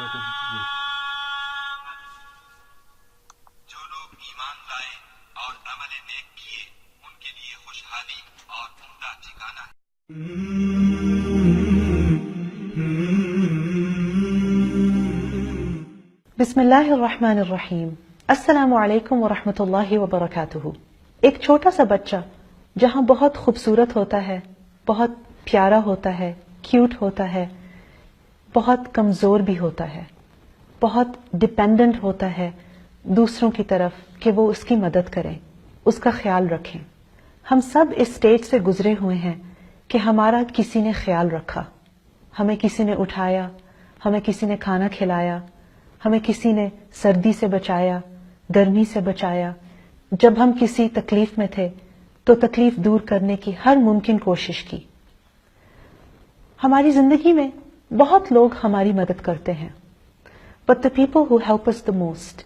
جو لوگ ایمان لائے اور عمل نیک کیے ان کے لیے خوشحالی اور عمدہ ٹھکانہ ہے۔ بسم اللہ الرحمن الرحیم۔ السلام علیکم ورحمۃ اللہ وبرکاتہ۔ ایک چھوٹا سا بچہ جہاں بہت خوبصورت ہوتا ہے، بہت پیارا ہوتا ہے، کیوٹ ہوتا ہے، بہت کمزور بھی ہوتا ہے، بہت ڈپینڈنٹ ہوتا ہے دوسروں کی طرف کہ وہ اس کی مدد کریں، اس کا خیال رکھیں۔ ہم سب اس سٹیج سے گزرے ہوئے ہیں کہ ہمارا کسی نے خیال رکھا، ہمیں کسی نے اٹھایا، ہمیں کسی نے کھانا کھلایا، ہمیں کسی نے سردی سے بچایا، گرمی سے بچایا۔ جب ہم کسی تکلیف میں تھے تو تکلیف دور کرنے کی ہر ممکن کوشش کی۔ ہماری زندگی میں بہت لوگ ہماری مدد کرتے ہیں، but the people who help us the most,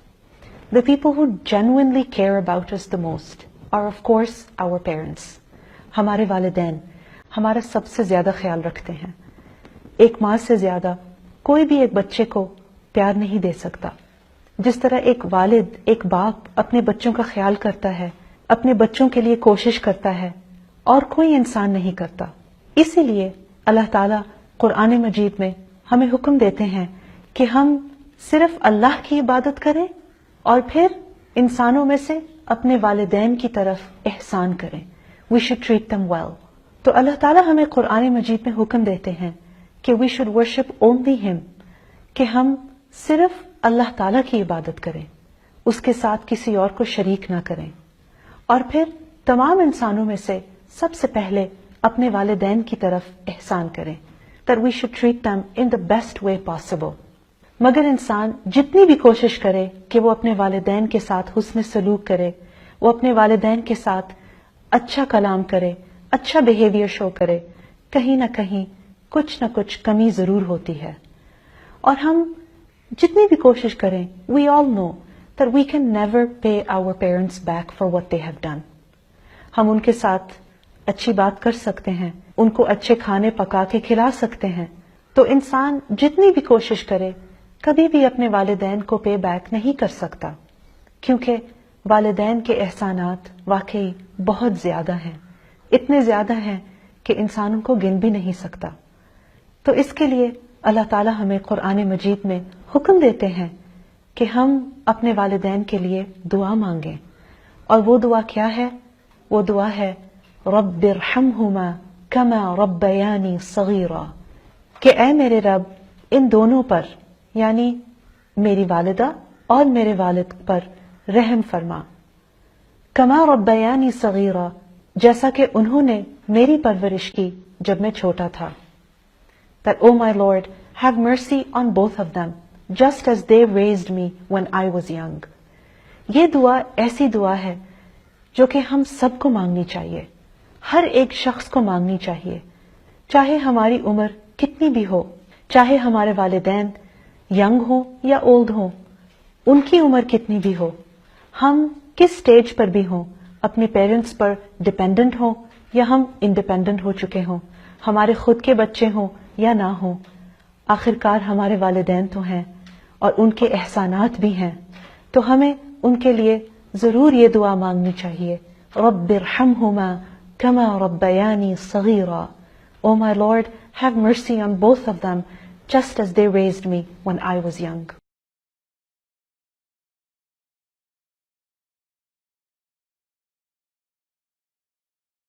the people who genuinely care about us the most are of course our parents. ہمارے والدین ہمارا سب سے زیادہ خیال رکھتے ہیں۔ ایک ماں سے زیادہ کوئی بھی ایک بچے کو پیار نہیں دے سکتا۔ جس طرح ایک والد، ایک باپ اپنے بچوں کا خیال کرتا ہے، اپنے بچوں کے لیے کوشش کرتا ہے، اور کوئی انسان نہیں کرتا۔ اسی لیے اللہ تعالیٰ قرآن مجید میں ہمیں حکم دیتے ہیں کہ ہم صرف اللہ کی عبادت کریں اور پھر انسانوں میں سے اپنے والدین کی طرف احسان کریں۔ We should treat them well. تو اللہ تعالیٰ ہمیں قرآن مجید میں حکم دیتے ہیں کہ we should worship only him، کہ ہم صرف اللہ تعالیٰ کی عبادت کریں، اس کے ساتھ کسی اور کو شریک نہ کریں، اور پھر تمام انسانوں میں سے سب سے پہلے اپنے والدین کی طرف احسان کریں، that we should treat them in the best way possible۔ مگر انسان جتنی بھی کوشش کرے کہ وہ اپنے والدین کے ساتھ حسن سلوک کرے، وہ اپنے والدین کے ساتھ اچھا کلام کرے، اچھا بیہیویئر شو کرے، کہیں نہ کہیں کچھ نہ کچھ کمی ضرور ہوتی ہے۔ اور ہم جتنی بھی کوشش کریں we all know that we can never pay our parents back for what they have done۔ ہم ان کے ساتھ اچھی بات کر سکتے ہیں، ان کو اچھے کھانے پکا کے کھلا سکتے ہیں، تو انسان جتنی بھی کوشش کرے کبھی بھی اپنے والدین کو پے بیک نہیں کر سکتا، کیونکہ والدین کے احسانات واقعی بہت زیادہ ہیں، اتنے زیادہ ہیں کہ انسان ان کو گن بھی نہیں سکتا۔ تو اس کے لیے اللہ تعالیٰ ہمیں قرآن مجید میں حکم دیتے ہیں کہ ہم اپنے والدین کے لیے دعا مانگیں، اور وہ دعا کیا ہے؟ وہ دعا ہے رب ارحمہما کما ربیانی صغیرا، کہ اے میرے رب ان دونوں پر، یعنی میری والدہ اور میرے والد پر رحم فرما، کما ربیانی صغیرا، جیسا کہ انہوں نے میری پرورش کی جب میں چھوٹا تھا۔ That, oh my Lord, have mercy on both of them, just as they raised me when I was young۔ یہ دعا ایسی دعا ہے جو کہ ہم سب کو مانگنی چاہیے، ہر ایک شخص کو مانگنی چاہیے، چاہے ہماری عمر کتنی بھی ہو، چاہے ہمارے والدین ینگ ہوں یا اولڈ ہوں، ان کی عمر کتنی بھی ہو، ہم کس سٹیج پر بھی ہوں، اپنے پیرنٹس پر ڈیپینڈنٹ ہوں یا ہم انڈیپینڈنٹ ہو چکے ہوں، ہمارے خود کے بچے ہوں یا نہ ہوں، آخرکار ہمارے والدین تو ہیں اور ان کے احسانات بھی ہیں، تو ہمیں ان کے لیے ضرور یہ دعا مانگنی چاہیے رب ارحمہما کما ربیانی صغیرا۔ Oh my Lord, have mercy on both of them, just as they raised me when I was young۔